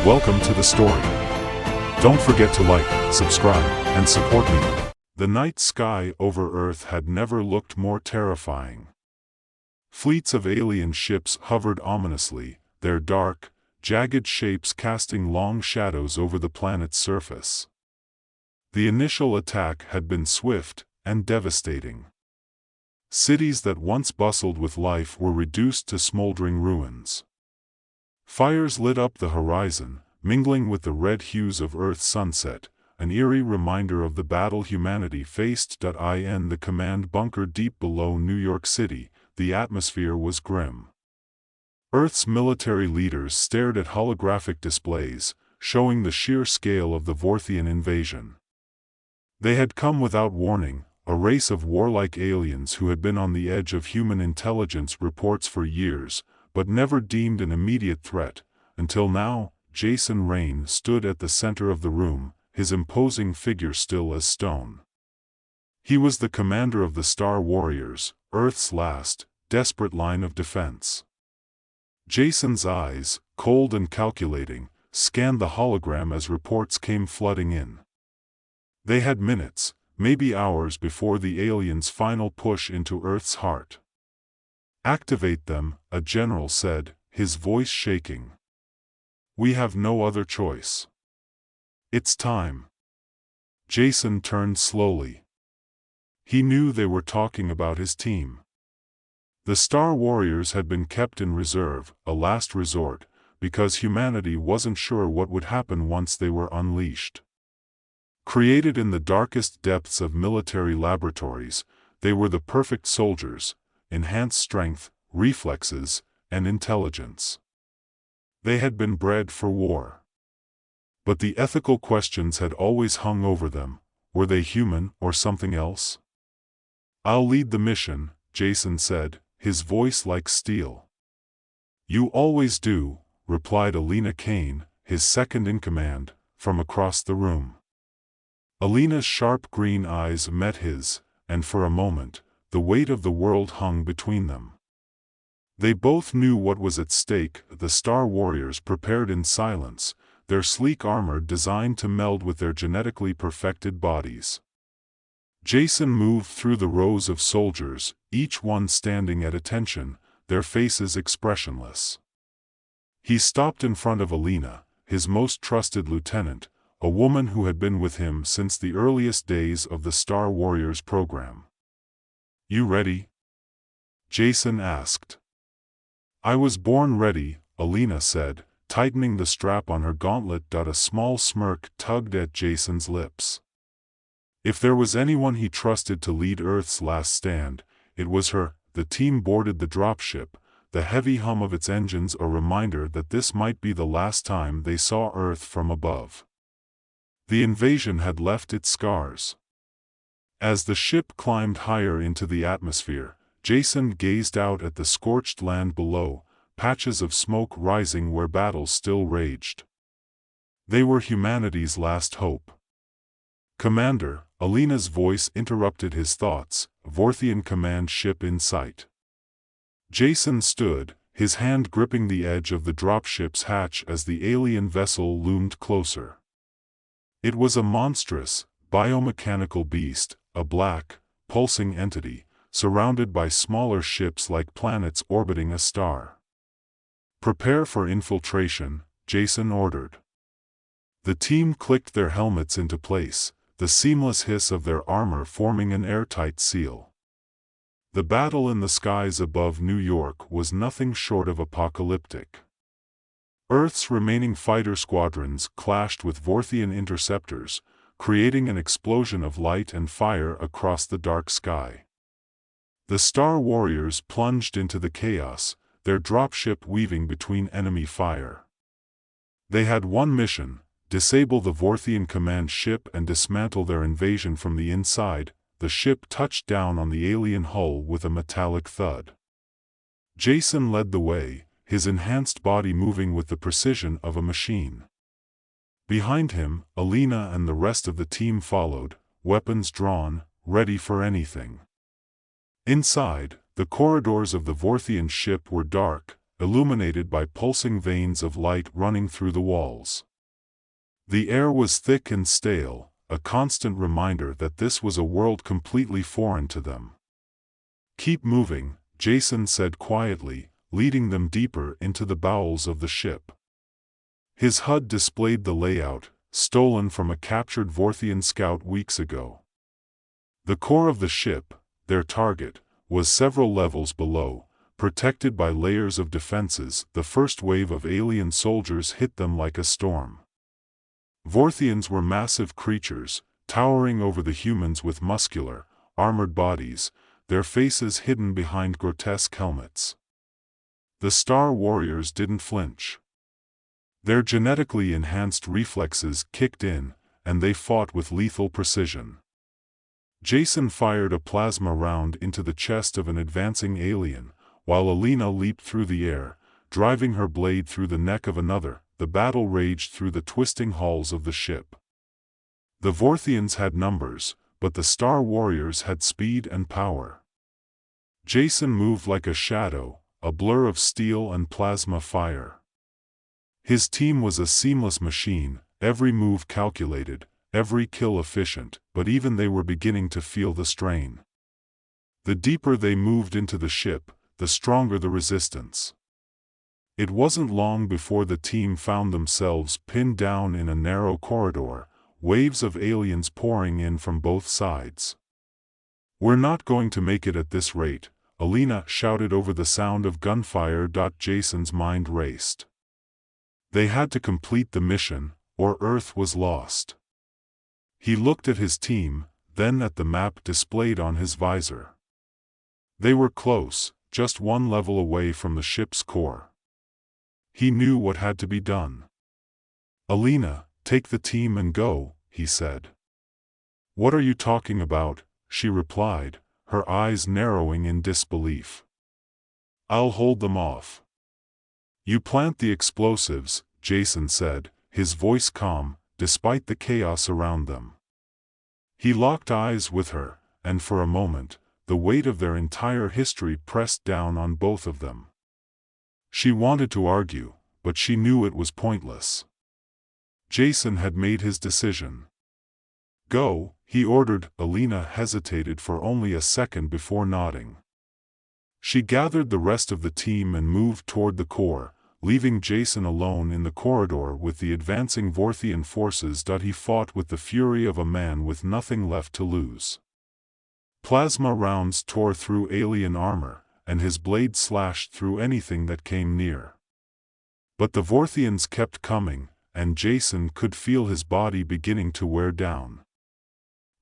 Welcome to the story. Don't forget to like, subscribe, and support me. The night sky over Earth had never looked more terrifying. Fleets of alien ships hovered ominously, their dark, jagged shapes casting long shadows over the planet's surface. The initial attack had been swift and devastating. Cities that once bustled with life were reduced to smoldering ruins. Fires lit up the horizon, mingling with the red hues of Earth's sunset, an eerie reminder of the battle humanity faced. In the command bunker deep below New York City, the atmosphere was grim. Earth's military leaders stared at holographic displays, showing the sheer scale of the Vorthian invasion. They had come without warning, a race of warlike aliens who had been on the edge of human intelligence reports for years, but never deemed an immediate threat, until now. Jason Rain stood at the center of the room, his imposing figure still as stone. He was the commander of the Star Warriors, Earth's last, desperate line of defense. Jason's eyes, cold and calculating, scanned the hologram as reports came flooding in. They had minutes, maybe hours before the aliens' final push into Earth's heart. "Activate them," a general said, his voice shaking. "We have no other choice. It's time." Jason turned slowly. He knew they were talking about his team. The Star Warriors had been kept in reserve, a last resort, because humanity wasn't sure what would happen once they were unleashed. Created in the darkest depths of military laboratories, they were the perfect soldiers, enhanced strength, reflexes, and intelligence. They had been bred for war. But the ethical questions had always hung over them. Were they human or something else? "I'll lead the mission," Jason said, his voice like steel. "You always do," replied Alina Kane, his second-in-command, from across the room. Alina's sharp green eyes met his, and for a moment, the weight of the world hung between them. They both knew what was at stake. The Star Warriors prepared in silence, their sleek armor designed to meld with their genetically perfected bodies. Jason moved through the rows of soldiers, each one standing at attention, their faces expressionless. He stopped in front of Alina, his most trusted lieutenant, a woman who had been with him since the earliest days of the Star Warriors program. "You ready?" Jason asked. "I was born ready," Alina said, tightening the strap on her gauntlet. A small smirk tugged at Jason's lips. If there was anyone he trusted to lead Earth's last stand, it was her. The team boarded the dropship, the heavy hum of its engines a reminder that this might be the last time they saw Earth from above. The invasion had left its scars. As the ship climbed higher into the atmosphere, Jason gazed out at the scorched land below, patches of smoke rising where battles still raged. They were humanity's last hope. "Commander," Alina's voice interrupted his thoughts, "Vorthian command ship in sight." Jason stood, his hand gripping the edge of the dropship's hatch as the alien vessel loomed closer. It was a monstrous, biomechanical beast, a black, pulsing entity, surrounded by smaller ships like planets orbiting a star. "Prepare for infiltration," Jason ordered. The team clicked their helmets into place, the seamless hiss of their armor forming an airtight seal. The battle in the skies above New York was nothing short of apocalyptic. Earth's remaining fighter squadrons clashed with Vorthian interceptors, creating an explosion of light and fire across the dark sky. The Star Warriors plunged into the chaos, their dropship weaving between enemy fire. They had one mission: disable the Vorthian command ship and dismantle their invasion from the inside. The ship touched down on the alien hull with a metallic thud. Jason led the way, his enhanced body moving with the precision of a machine. Behind him, Alina and the rest of the team followed, weapons drawn, ready for anything. Inside, the corridors of the Vorthian ship were dark, illuminated by pulsing veins of light running through the walls. The air was thick and stale, a constant reminder that this was a world completely foreign to them. "Keep moving," Jason said quietly, leading them deeper into the bowels of the ship. His HUD displayed the layout, stolen from a captured Vorthian scout weeks ago. The core of the ship, their target, was several levels below, protected by layers of defenses. The first wave of alien soldiers hit them like a storm. Vorthians were massive creatures, towering over the humans with muscular, armored bodies, their faces hidden behind grotesque helmets. The Star Warriors didn't flinch. Their genetically enhanced reflexes kicked in, and they fought with lethal precision. Jason fired a plasma round into the chest of an advancing alien, while Alina leaped through the air, driving her blade through the neck of another. The battle raged through the twisting halls of the ship. The Vorthians had numbers, but the Star Warriors had speed and power. Jason moved like a shadow, a blur of steel and plasma fire. His team was a seamless machine, every move calculated, every kill efficient, but even they were beginning to feel the strain. The deeper they moved into the ship, the stronger the resistance. It wasn't long before the team found themselves pinned down in a narrow corridor, waves of aliens pouring in from both sides. "We're not going to make it at this rate," Alina shouted over the sound of gunfire. Jason's mind raced. They had to complete the mission, or Earth was lost. He looked at his team, then at the map displayed on his visor. They were close, just one level away from the ship's core. He knew what had to be done. "Alina, take the team and go," he said. "What are you talking about?" she replied, her eyes narrowing in disbelief. "I'll hold them off." "You plant the explosives," Jason said, his voice calm, despite the chaos around them. He locked eyes with her, and for a moment, the weight of their entire history pressed down on both of them. She wanted to argue, but she knew it was pointless. Jason had made his decision. "Go," he ordered. Alina hesitated for only a second before nodding. She gathered the rest of the team and moved toward the core, leaving Jason alone in the corridor with the advancing Vorthian forces. He fought with the fury of a man with nothing left to lose. Plasma rounds tore through alien armor, and his blade slashed through anything that came near. But the Vorthians kept coming, and Jason could feel his body beginning to wear down.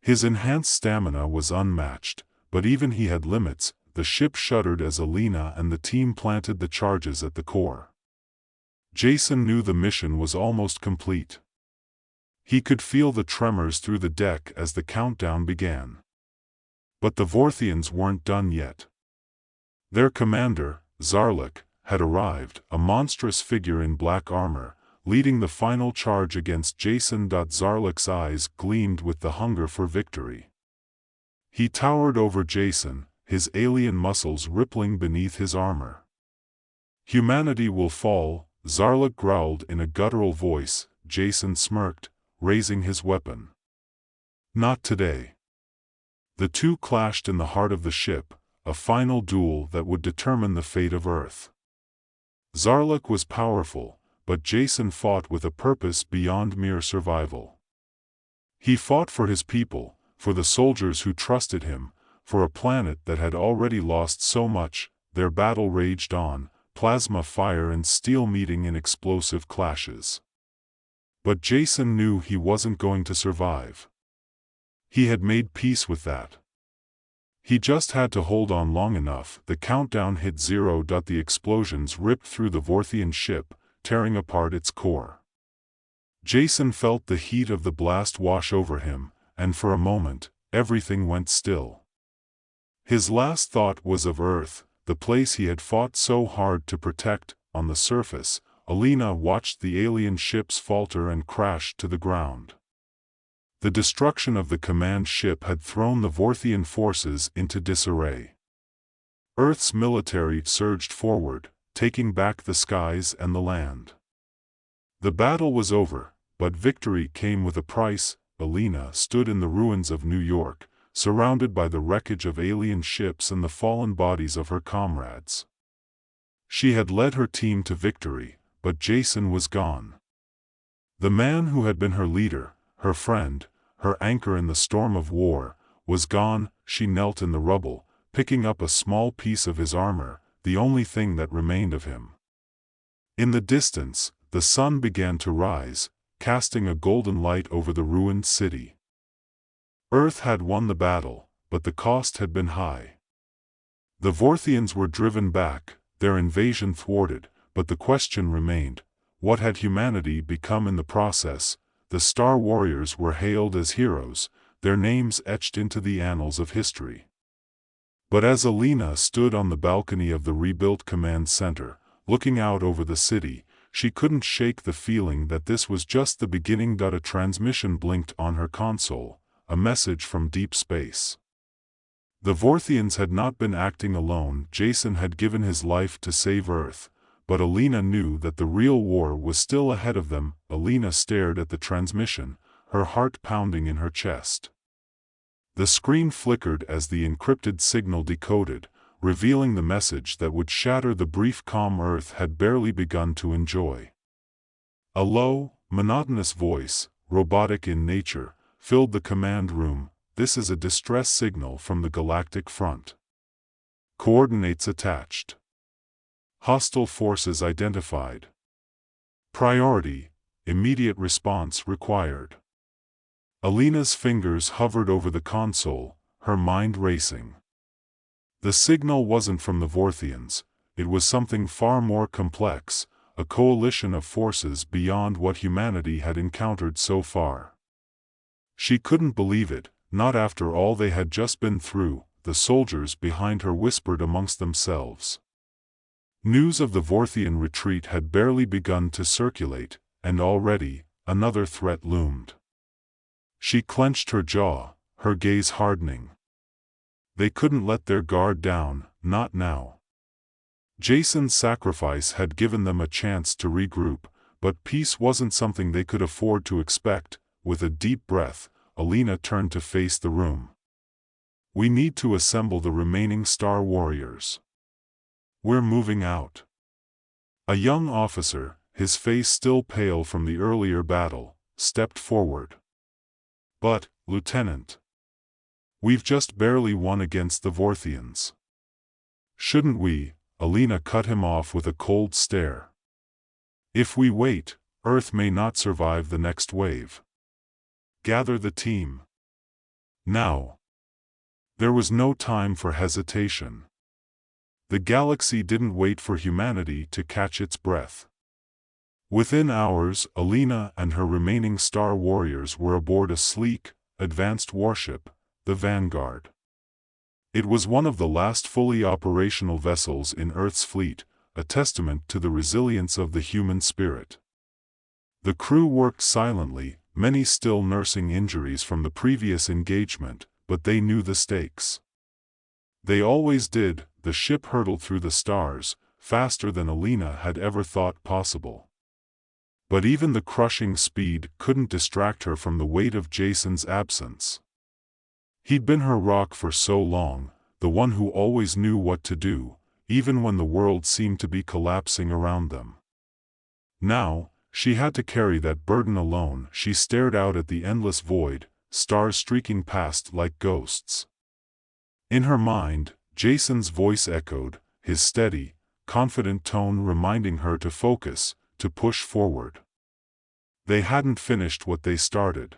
His enhanced stamina was unmatched, but even he had limits. The ship shuddered as Alina and the team planted the charges at the core. Jason knew the mission was almost complete. He could feel the tremors through the deck as the countdown began. But the Vorthians weren't done yet. Their commander, Zarlik, had arrived, a monstrous figure in black armor, leading the final charge against Jason. Zarlik's eyes gleamed with the hunger for victory. He towered over Jason, his alien muscles rippling beneath his armor. "Humanity will fall," Zarlik growled in a guttural voice. Jason smirked, raising his weapon. "Not today." The two clashed in the heart of the ship, a final duel that would determine the fate of Earth. Zarlik was powerful, but Jason fought with a purpose beyond mere survival. He fought for his people, for the soldiers who trusted him, for a planet that had already lost so much. Their battle raged on, plasma fire and steel meeting in explosive clashes. But Jason knew he wasn't going to survive. He had made peace with that. He just had to hold on long enough. The countdown hit 0. The explosions ripped through the Vorthian ship, tearing apart its core. Jason felt the heat of the blast wash over him, and for a moment, everything went still. His last thought was of Earth, the place he had fought so hard to protect. On the surface, Alina watched the alien ships falter and crash to the ground. The destruction of the command ship had thrown the Vorthian forces into disarray. Earth's military surged forward, taking back the skies and the land. The battle was over, but victory came with a price. Alina stood in the ruins of New York, surrounded by the wreckage of alien ships and the fallen bodies of her comrades. She had led her team to victory, but Jason was gone. The man who had been her leader, her friend, her anchor in the storm of war, was gone. She knelt in the rubble, picking up a small piece of his armor, the only thing that remained of him. In the distance, the sun began to rise, casting a golden light over the ruined city. Earth had won the battle, but the cost had been high. The Vorthians were driven back, their invasion thwarted, but the question remained, what had humanity become in the process? The Star Warriors were hailed as heroes, their names etched into the annals of history. But as Alina stood on the balcony of the rebuilt command center, looking out over the city, she couldn't shake the feeling that this was just the beginning. A transmission blinked on her console, a message from deep space. The Vorthians had not been acting alone. Jason had given his life to save Earth, but Alina knew that the real war was still ahead of them. Alina stared at the transmission, her heart pounding in her chest. The screen flickered as the encrypted signal decoded, revealing the message that would shatter the brief calm Earth had barely begun to enjoy. A low, monotonous voice, robotic in nature, filled the command room. This is a distress signal from the galactic front. Coordinates attached. Hostile forces identified. Priority, immediate response required. Alina's fingers hovered over the console, her mind racing. The signal wasn't from the Vorthians, it was something far more complex, a coalition of forces beyond what humanity had encountered so far. She couldn't believe it, not after all they had just been through. The soldiers behind her whispered amongst themselves. News of the Vorthian retreat had barely begun to circulate, and already, another threat loomed. She clenched her jaw, her gaze hardening. They couldn't let their guard down, not now. Jason's sacrifice had given them a chance to regroup, but peace wasn't something they could afford to expect. With a deep breath, Alina turned to face the room. We need to assemble the remaining Star Warriors. We're moving out. A young officer, his face still pale from the earlier battle, stepped forward. But, Lieutenant, we've just barely won against the Vorthians. Shouldn't we? Alina cut him off with a cold stare. If we wait, Earth may not survive the next wave. Gather the team. Now. There was no time for hesitation. The galaxy didn't wait for humanity to catch its breath. Within hours, Alina and her remaining Star Warriors were aboard a sleek, advanced warship, the Vanguard. It was one of the last fully operational vessels in Earth's fleet, a testament to the resilience of the human spirit. The crew worked silently, many still nursing injuries from the previous engagement, but they knew the stakes. They always did. The ship hurtled through the stars, faster than Alina had ever thought possible. But even the crushing speed couldn't distract her from the weight of Jason's absence. He'd been her rock for so long, the one who always knew what to do, even when the world seemed to be collapsing around them. Now, she had to carry that burden alone. She stared out at the endless void, stars streaking past like ghosts. In her mind, Jason's voice echoed, his steady, confident tone reminding her to focus, to push forward. They hadn't finished what they started.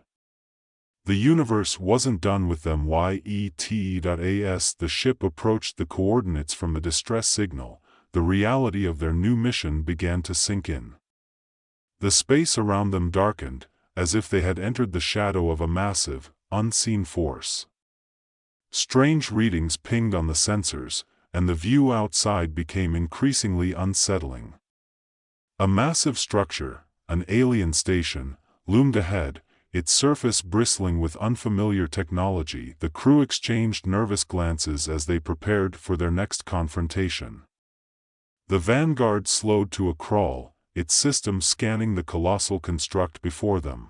The universe wasn't done with them. As the ship approached the coordinates from the distress signal, the reality of their new mission began to sink in. The space around them darkened, as if they had entered the shadow of a massive, unseen force. Strange readings pinged on the sensors, and the view outside became increasingly unsettling. A massive structure, an alien station, loomed ahead, its surface bristling with unfamiliar technology. The crew exchanged nervous glances as they prepared for their next confrontation. The vanguard slowed to a crawl, its system scanning the colossal construct before them.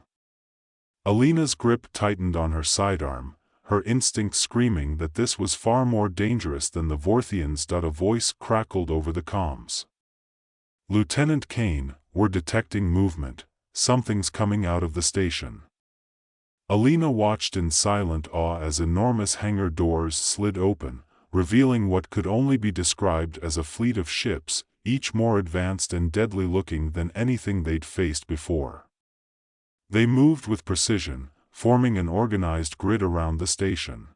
Alina's grip tightened on her sidearm, her instinct screaming that this was far more dangerous than the Vorthians. A voice crackled over the comms. "Lieutenant Kane, we're detecting movement. Something's coming out of the station." Alina watched in silent awe as enormous hangar doors slid open, revealing what could only be described as a fleet of ships, each more advanced and deadly-looking than anything they'd faced before. They moved with precision, forming an organized grid around the station.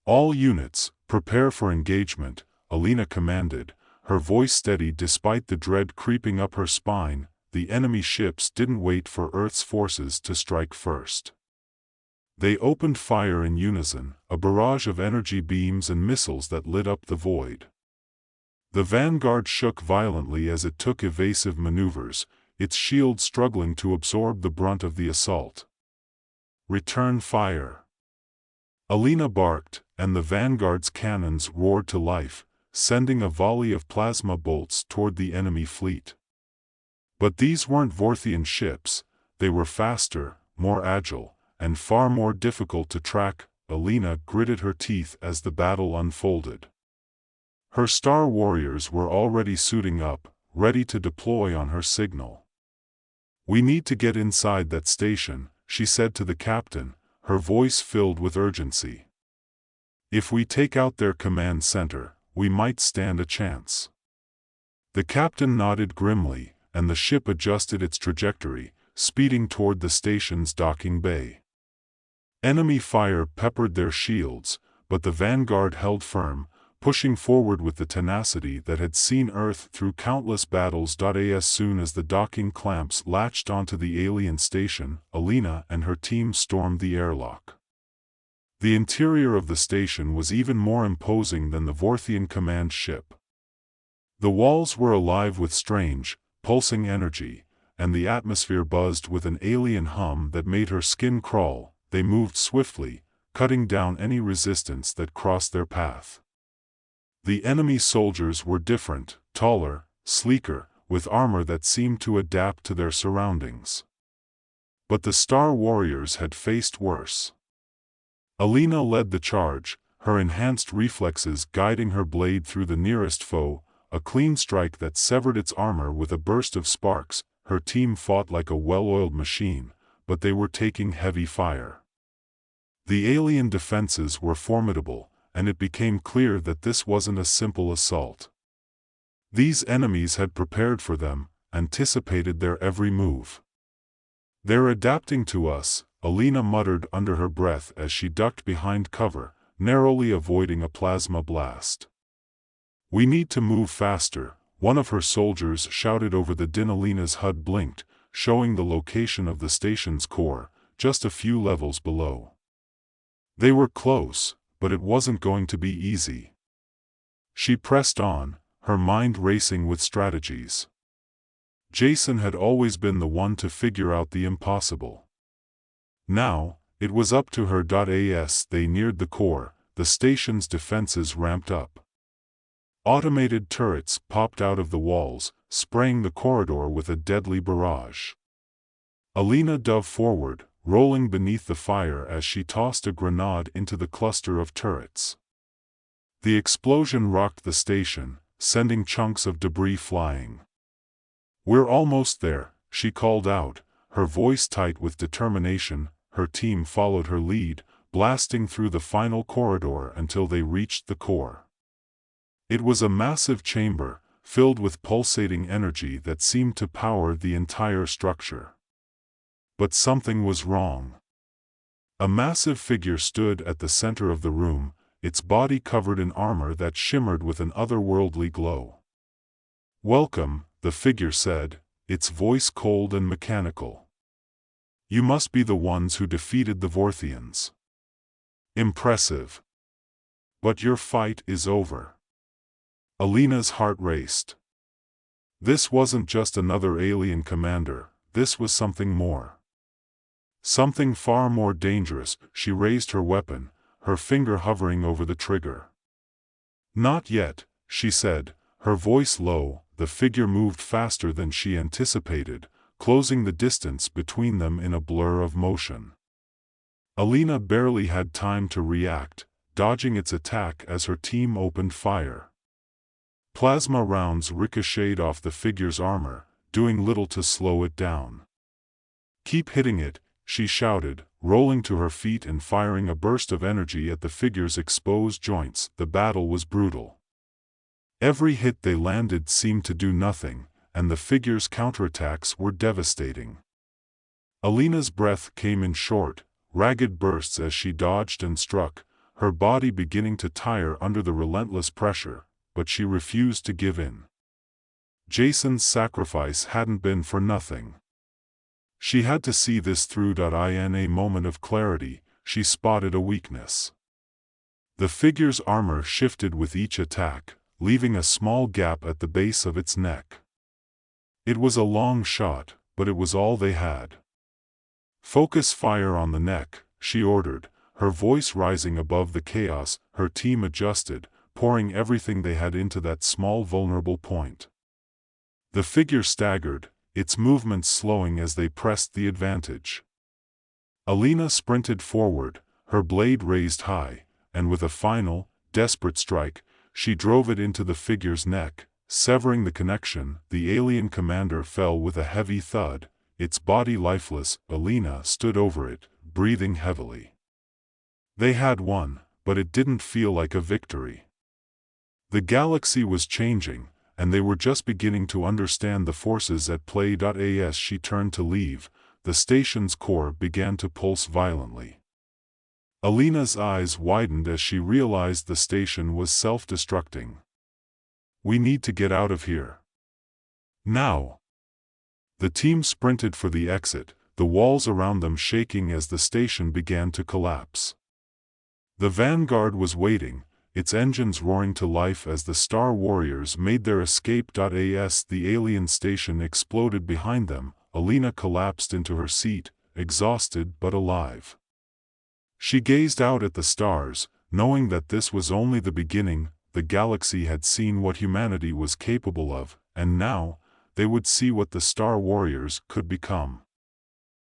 "All units, prepare for engagement," Alina commanded, her voice steady despite the dread creeping up her spine. The enemy ships didn't wait for Earth's forces to strike first. They opened fire in unison, a barrage of energy beams and missiles that lit up the void. The vanguard shook violently as it took evasive maneuvers, its shield struggling to absorb the brunt of the assault. "Return fire!" Alina barked, and the vanguard's cannons roared to life, sending a volley of plasma bolts toward the enemy fleet. But these weren't Vorthian ships, they were faster, more agile, and far more difficult to track. Alina gritted her teeth as the battle unfolded. Her star warriors were already suiting up, ready to deploy on her signal. "We need to get inside that station," she said to the captain, her voice filled with urgency. "If we take out their command center, we might stand a chance." The captain nodded grimly, and the ship adjusted its trajectory, speeding toward the station's docking bay. Enemy fire peppered their shields, but the vanguard held firm, pushing forward with the tenacity that had seen Earth through countless battles. As soon as the docking clamps latched onto the alien station, Alina and her team stormed the airlock. The interior of the station was even more imposing than the Vorthian command ship. The walls were alive with strange, pulsing energy, and the atmosphere buzzed with an alien hum that made her skin crawl. They moved swiftly, cutting down any resistance that crossed their path. The enemy soldiers were different, taller, sleeker, with armor that seemed to adapt to their surroundings. But the Star Warriors had faced worse. Alina led the charge, her enhanced reflexes guiding her blade through the nearest foe, a clean strike that severed its armor with a burst of sparks. Her team fought like a well-oiled machine, but they were taking heavy fire. The alien defenses were formidable, and it became clear that this wasn't a simple assault. These enemies had prepared for them, anticipated their every move. "They're adapting to us," Alina muttered under her breath as she ducked behind cover, narrowly avoiding a plasma blast. "We need to move faster," one of her soldiers shouted over the din. Alina's HUD blinked, showing the location of the station's core, just a few levels below. They were close, but it wasn't going to be easy. She pressed on, her mind racing with strategies. Jason had always been the one to figure out the impossible. Now, it was up to her. As they neared the core, the station's defenses ramped up. Automated turrets popped out of the walls, spraying the corridor with a deadly barrage. Alina dove forward, rolling beneath the fire as she tossed a grenade into the cluster of turrets. The explosion rocked the station, sending chunks of debris flying. "We're almost there," she called out, her voice tight with determination. Her team followed her lead, blasting through the final corridor until they reached the core. It was a massive chamber, filled with pulsating energy that seemed to power the entire structure. But something was wrong. A massive figure stood at the center of the room, its body covered in armor that shimmered with an otherworldly glow. "Welcome," the figure said, its voice cold and mechanical. "You must be the ones who defeated the Vorthians. Impressive. But your fight is over." Alina's heart raced. This wasn't just another alien commander, this was something more. Something far more dangerous. She raised her weapon, her finger hovering over the trigger. "Not yet," she said, Her voice low, the figure moved faster than she anticipated, closing the distance between them in a blur of motion. Alina barely had time to react, dodging its attack as her team opened fire. Plasma rounds ricocheted off the figure's armor, doing little to slow it down. "Keep hitting it," she shouted, rolling to her feet and firing a burst of energy at the figure's exposed joints. The battle was brutal. Every hit they landed seemed to do nothing, and the figure's counterattacks were devastating. Alina's breath came in short, ragged bursts as she dodged and struck, her body beginning to tire under the relentless pressure, but she refused to give in. Jason's sacrifice hadn't been for nothing. She had to see this through. In a moment of clarity, she spotted a weakness. The figure's armor shifted with each attack, leaving a small gap at the base of its neck. It was a long shot, but it was all they had. "Focus fire on the neck," she ordered, her voice rising above the chaos. Her team adjusted, pouring everything they had into that small vulnerable point. The figure staggered, its movements slowing as they pressed the advantage. Alina sprinted forward, her blade raised high, and with a final, desperate strike, she drove it into the figure's neck, severing the connection. The alien commander fell with a heavy thud, its body lifeless. Alina stood over it, breathing heavily. They had won, but it didn't feel like a victory. The galaxy was changing, and they were just beginning to understand the forces at play. As she turned to leave, the station's core began to pulse violently. Alina's eyes widened as she realized the station was self-destructing. "We need to get out of here. Now!" The team sprinted for the exit, the walls around them shaking as the station began to collapse. The Vanguard was waiting, its engines roaring to life as the Star Warriors made their escape. As the alien station exploded behind them, Alina collapsed into her seat, exhausted but alive. She gazed out at the stars, knowing that this was only the beginning. The galaxy had seen what humanity was capable of, and now, they would see what the Star Warriors could become.